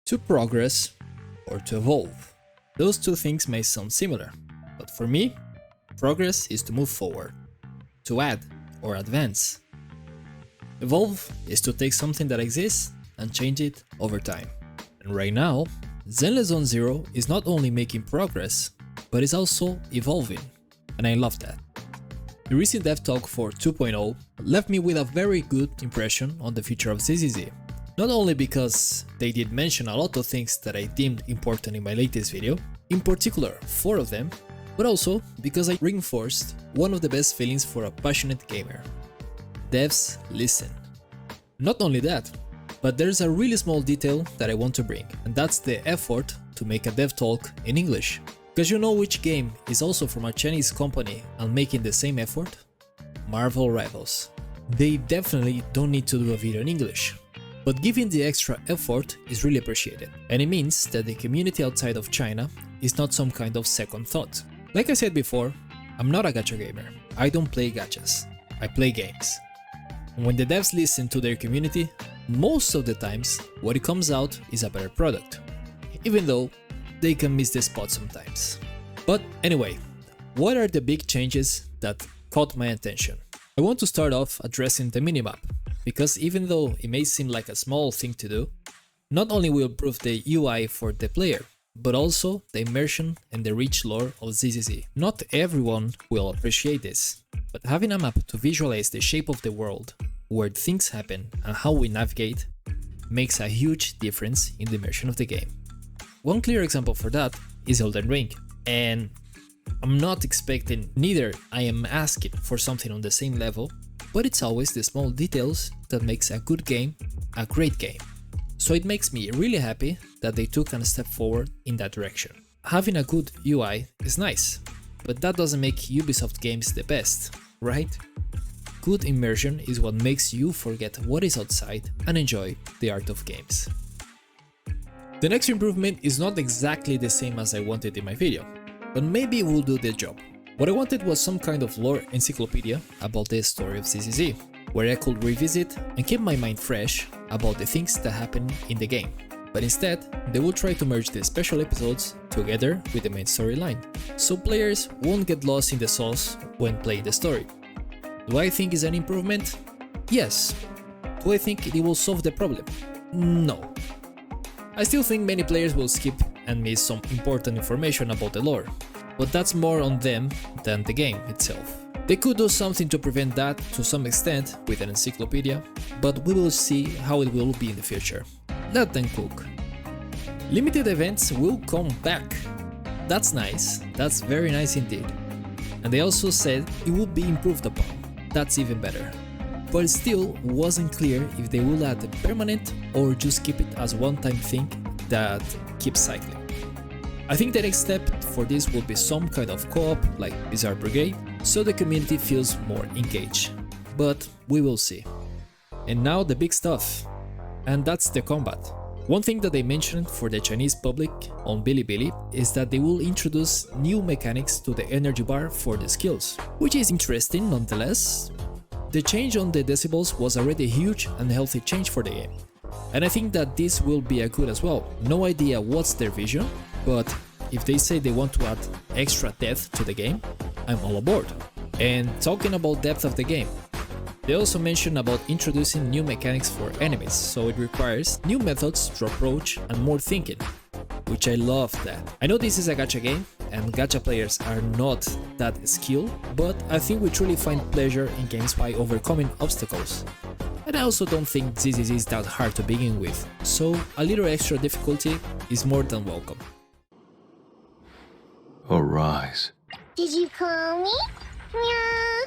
To progress or to evolve. Those two things may sound similar, but for me, progress is to move forward, to add or advance. Evolve is to take something that exists and change it over time. And right now, Zenless Zone Zero is not only making progress, but is also evolving, and I love that. The recent dev talk for 2.0 left me with a very good impression on the future of ZZZ. Not only because they did mention a lot of things that I deemed important in my latest video, in particular 4 of them, but also because I reinforced one of the best feelings for a passionate gamer. Devs listen. Not only that, but there's a really small detail that I want to bring, and that's the effort to make a dev talk in English. Because you know which game is also from a Chinese company and making the same effort? Marvel Rivals. They definitely don't need to do a video in English, but giving the extra effort is really appreciated, and it means that the community outside of China is not some kind of second thought. Like I said before, I'm not a gacha gamer. I don't play gachas. I play games. And when the devs listen to their community, most of the times what it comes out is a better product, even though they can miss the spot sometimes. But anyway, what are the big changes that caught my attention? I want to start off addressing the minimap, because even though it may seem like a small thing to do, not only will improve the UI for the player, but also the immersion and the rich lore of ZZZ. Not everyone will appreciate this, but having a map to visualize the shape of the world, where things happen and how we navigate, makes a huge difference in the immersion of the game. One clear example for that is Elden Ring, and I'm not expecting, neither I am asking for something on the same level, but it's always the small details that makes a good game a great game. So it makes me really happy that they took a step forward in that direction. Having a good UI is nice, but that doesn't make Ubisoft games the best, right? Good immersion is what makes you forget what is outside and enjoy the art of games. The next improvement is not exactly the same as I wanted in my video, but maybe it will do the job. What I wanted was some kind of lore encyclopedia about the story of ZZZ, where I could revisit and keep my mind fresh about the things that happen in the game. But instead, they will try to merge the special episodes together with the main storyline, so players won't get lost in the sauce when playing the story. Do I think it's an improvement? Yes. Do I think it will solve the problem? No. I still think many players will skip and miss some important information about the lore, but that's more on them than the game itself. They could do something to prevent that to some extent with an encyclopedia, but we will see how it will be in the future. Let them cook. Limited events will come back. That's nice, that's very nice indeed. And they also said it will be improved upon. That's even better. But it still wasn't clear if they will add permanent or just keep it as a one-time thing that keeps cycling. I think the next step for this will be some kind of co-op like Bizarre Brigade, so the community feels more engaged. But we will see. And now the big stuff, and that's the combat. One thing that they mentioned for the Chinese public on Bilibili is that they will introduce new mechanics to the energy bar for the skills, which is interesting nonetheless. The change on the decibels was already a huge and healthy change for the game, and I think that this will be a good as well. No idea what's their vision, but if they say they want to add extra depth to the game, I'm all aboard. And talking about depth of the game, they also mentioned about introducing new mechanics for enemies, so it requires new methods to approach and more thinking, which I love that. I know this is a gacha game, and gacha players are not that skilled, but I think we truly find pleasure in games by overcoming obstacles. And I also don't think ZZZ is that hard to begin with, so a little extra difficulty is more than welcome. Arise. Did you call me? Meow.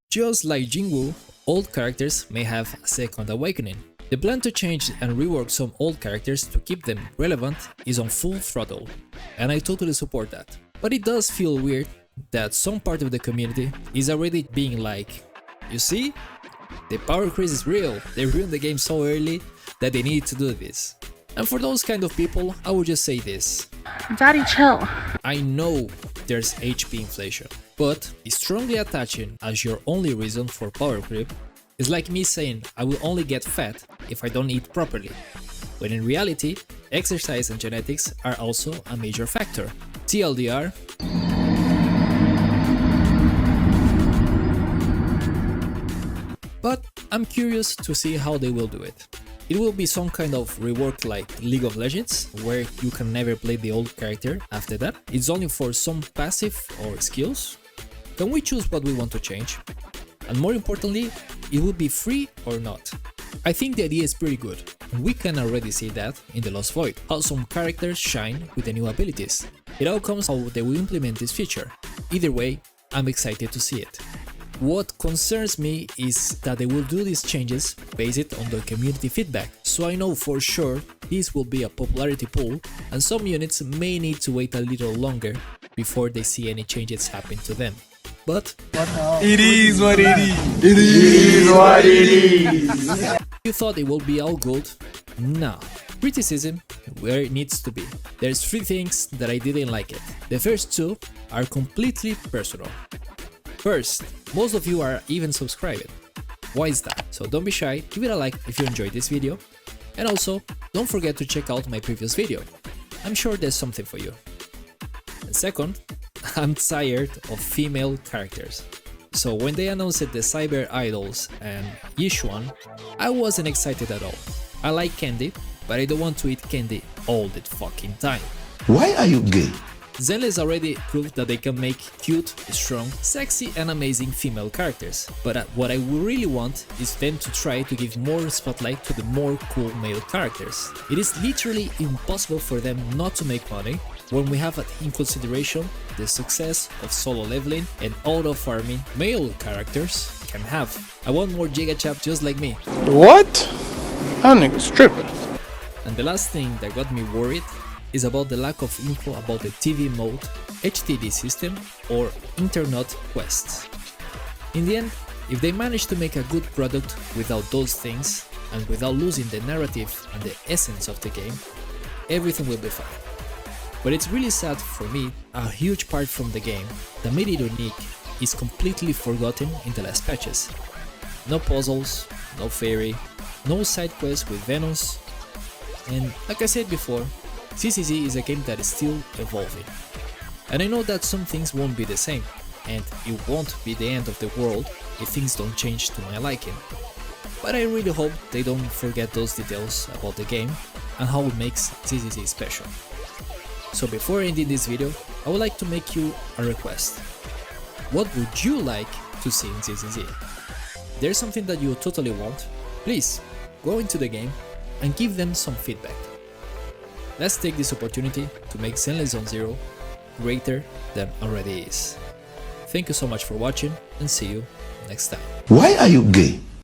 Just like Jinwoo, old characters may have a second awakening. The plan to change and rework some old characters to keep them relevant is on full throttle, and I totally support that. But it does feel weird that some part of the community is already being like, you see? The power creep is real, they ruined the game so early that they need to do this. And for those kind of people, I would just say this. Daddy, chill. I know there's HP inflation, but strongly attaching as your only reason for power creep is like me saying I will only get fat if I don't eat properly, when in reality, Exercise and genetics are also a major factor. TLDR, but I'm curious to see how they will do it. It will be some kind of rework like League of Legends, where you can never play the old character after that. It's only for some passive or skills. Can we choose what we want to change? And more importantly, it will be free or not. I think the idea is pretty good, and we can already see that in The Lost Void, how some characters shine with the new abilities. It all comes how they will implement this feature. Either way, I'm excited to see it. What concerns me is that they will do these changes based on the community feedback, so I know for sure this will be a popularity pool and some units may need to wait a little longer before they see any changes happen to them. But it is what it is. It is what it is. You thought it will be all good? Nah. Criticism where it needs to be. There's 3 things that I didn't like it. The first 2 are completely personal. First, most of you are even subscribed. Why is that? So don't be shy, give it a like if you enjoyed this video, and also don't forget to check out my previous video. I'm sure there's something for you. And second, I'm tired of female characters. So when they announced the Cyber Idols and Yishuan, I wasn't excited at all. I like candy, but I don't want to eat candy all the fucking time. Why are you gay? Zenless already proved that they can make cute, strong, sexy and amazing female characters, but what I really want is them to try to give more spotlight to the more cool male characters. It is literally impossible for them not to make money when we have in consideration the success of solo leveling and auto-farming male characters can have. I want more Giga Chap just like me. What? That nigga's tripping. And the last thing that got me worried is about the lack of info about the TV mode, HTD system or internet quests. In the end, if they manage to make a good product without those things and without losing the narrative and the essence of the game, everything will be fine. But it's really sad for me, a huge part from the game that made it unique is completely forgotten in the last patches. No puzzles, no fairy, no side quests with Venus, and like I said before, CCZ is a game that is still evolving. And I know that some things won't be the same, and it won't be the end of the world if things don't change to my liking. But I really hope they don't forget those details about the game and how it makes CCZ special. So before ending this video, I would like to make you a request. What would you like to see in CCZ? If there's something that you totally want, please go into the game and give them some feedback. Let's take this opportunity to make Zenless Zone Zero greater than already is. Thank you so much for watching and see you next time. Why are you gay?